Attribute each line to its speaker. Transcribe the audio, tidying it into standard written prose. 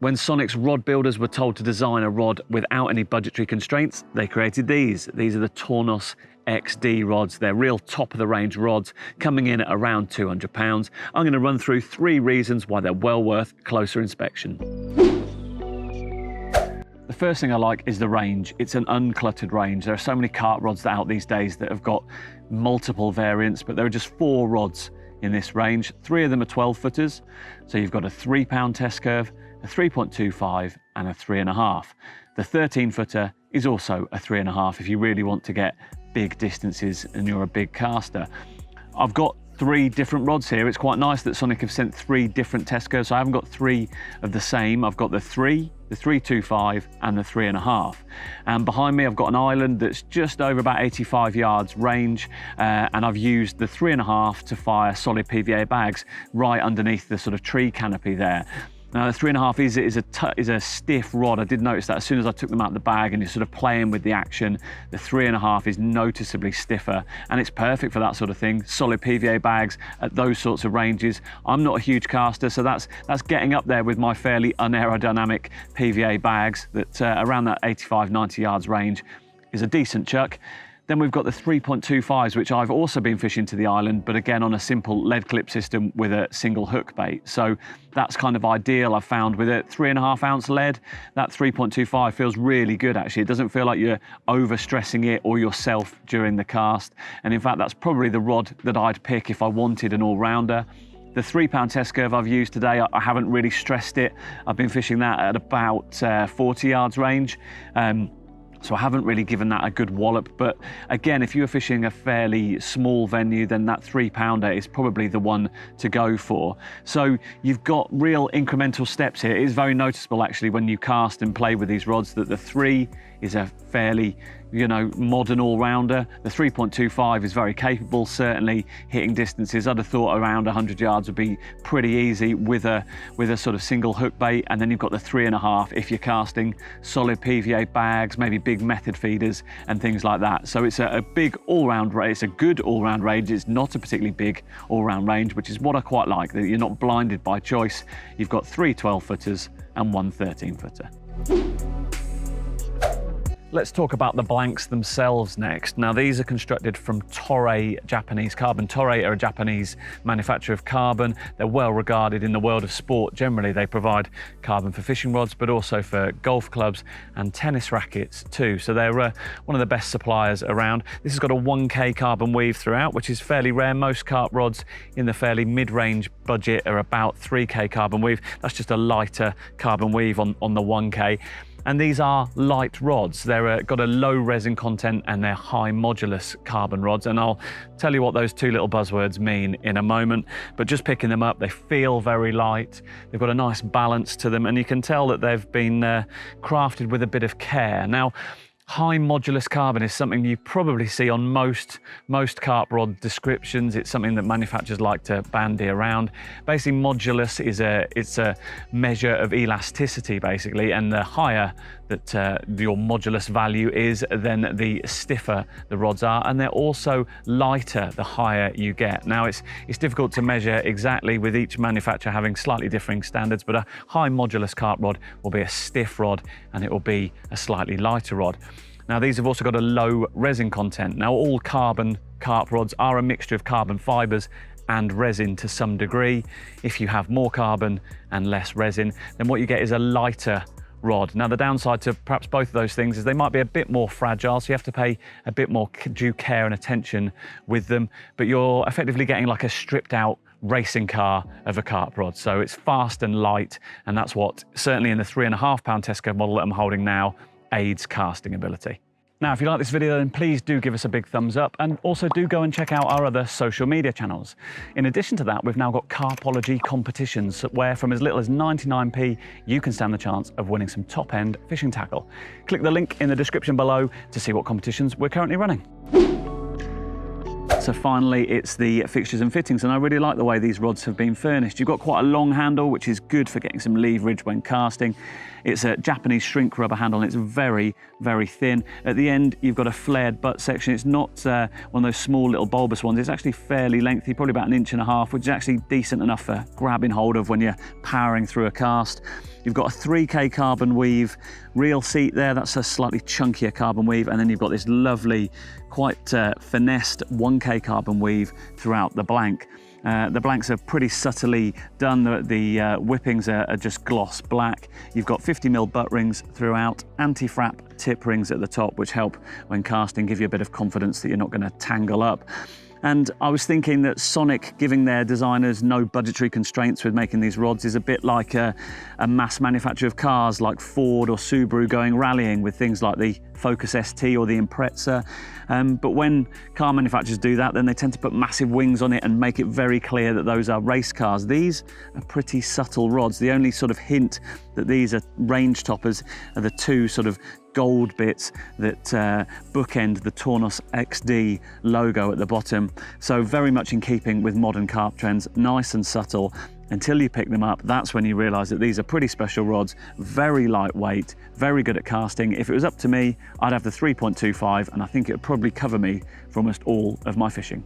Speaker 1: When Sonic's rod builders were told to design a rod without any budgetary constraints, they created these. These are the Tournos XD rods. They're real top-of-the-range rods, coming in at around £200. I'm going to run through 3 reasons why they're well worth closer inspection. The first thing I like is the range. It's an uncluttered range. There are so many carp rods out these days that have got multiple variants, but there are just 4 rods in this range. 3 of them are 12-footers. So you've got a 3-pound test curve, a 3.25 and a 3.5. The 13-footer is also a 3.5 if you really want to get big distances and you're a big caster. I've got 3 different rods here. It's quite nice that Sonik have sent 3 different test curves. So I haven't got 3 of the same. I've got the 3, the 3.25 and the 3.5. And behind me I've got an island that's just over about 85 yards range, and I've used the 3.5 to fire solid PVA bags right underneath the sort of tree canopy there. Now the 3.5 is a stiff rod. I did notice that as soon as I took them out of the bag and you're sort of playing with the action, the 3.5 is noticeably stiffer, and it's perfect for that sort of thing. Solid PVA bags at those sorts of ranges. I'm not a huge caster, so that's getting up there with my fairly unaerodynamic PVA bags that around that 85-90 yards range is a decent chuck. Then we've got the 3.25s, which I've also been fishing to the island, but again on a simple lead clip system with a single hook bait. So that's kind of ideal, I've found. With a 3.5 ounce lead, that 3.25 feels really good actually. It doesn't feel like you're overstressing it or yourself during the cast. And in fact, that's probably the rod that I'd pick if I wanted an all-rounder. The 3-pound test curve I've used today, I haven't really stressed it. I've been fishing that at about 40 yards range. So I haven't really given that a good wallop, but again, if you're fishing a fairly small venue, then that 3-pounder is probably the one to go for. So you've got real incremental steps here. It is very noticeable actually when you cast and play with these rods that the 3 is a fairly, modern all-rounder. The 3.25 is very capable, certainly hitting distances. I'd have thought around 100 yards would be pretty easy with a sort of single hook bait. And then you've got the 3.5 if you're casting solid PVA bags, maybe big method feeders and things like that. So it's a big all-round range. It's a good all-round range. It's not a particularly big all-round range, which is what I quite like, that you're not blinded by choice. You've got 3 12-footers and 1 13-footer. Let's talk about the blanks themselves next. Now these are constructed from Tournos Japanese carbon. Tournos are a Japanese manufacturer of carbon. They're well regarded in the world of sport. Generally they provide carbon for fishing rods, but also for golf clubs and tennis rackets too. So they're one of the best suppliers around. This has got a 1K carbon weave throughout, which is fairly rare. Most carp rods in the fairly mid-range budget are about 3K carbon weave. That's just a lighter carbon weave on the 1K. And these are light rods. They're got a low resin content and they're high modulus carbon rods. And I'll tell you what those 2 little buzzwords mean in a moment. But just picking them up, they feel very light. They've got a nice balance to them, and you can tell that they've been crafted with a bit of care. Now, high modulus carbon is something you probably see on most carp rod descriptions. It's something that manufacturers like to bandy around. Basically, modulus is a measure of elasticity, basically, and the higher that your modulus value is, then the stiffer the rods are, and they're also lighter the higher you get. Now, it's difficult to measure exactly with each manufacturer having slightly differing standards, but a high modulus carp rod will be a stiff rod and it will be a slightly lighter rod. Now these have also got a low resin content. Now all carbon carp rods are a mixture of carbon fibers and resin to some degree. If you have more carbon and less resin, then what you get is a lighter rod. Now the downside to perhaps both of those things is they might be a bit more fragile, so you have to pay a bit more due care and attention with them, but you're effectively getting like a stripped out racing car of a carp rod. So it's fast and light, and that's what, certainly in the 3.5-pound test curve model that I'm holding now, aids casting ability. Now, if you like this video, then please do give us a big thumbs up, and also do go and check out our other social media channels. In addition to that, we've now got CARPology competitions where from as little as 99p, you can stand the chance of winning some top-end fishing tackle. Click the link in the description below to see what competitions we're currently running. So finally, it's the fixtures and fittings, and I really like the way these rods have been furnished. You've got quite a long handle, which is good for getting some leverage when casting. It's a Japanese shrink rubber handle, and it's very, very thin. At the end, you've got a flared butt section. It's not one of those small little bulbous ones. It's actually fairly lengthy, probably about 1.5 inches, which is actually decent enough for grabbing hold of when you're powering through a cast. You've got a 3K carbon weave reel seat there. That's a slightly chunkier carbon weave. And then you've got this lovely, quite finessed 1K carbon weave throughout the blank. The blanks are pretty subtly done. The whippings are just gloss black. You've got 50mm butt rings throughout, anti-frap tip rings at the top, which help when casting, give you a bit of confidence that you're not going to tangle up. And I was thinking that Sonik giving their designers no budgetary constraints with making these rods is a bit like a mass manufacturer of cars like Ford or Subaru going rallying with things like the Focus ST or the 𝘃𝗶𝗱𝗲𝗄. But when car manufacturers do that, then they tend to put massive wings on it and make it very clear that those are race cars. These are pretty subtle rods. The only sort of hint that these are range toppers are the two sort of gold bits that bookend the Tournos XD logo at the bottom. So very much in keeping with modern carp trends, nice and subtle. Until you pick them up, that's when you realize that these are pretty special rods, very lightweight, very good at casting. If it was up to me, I'd have the 3.25, and I think it would probably cover me for almost all of my fishing.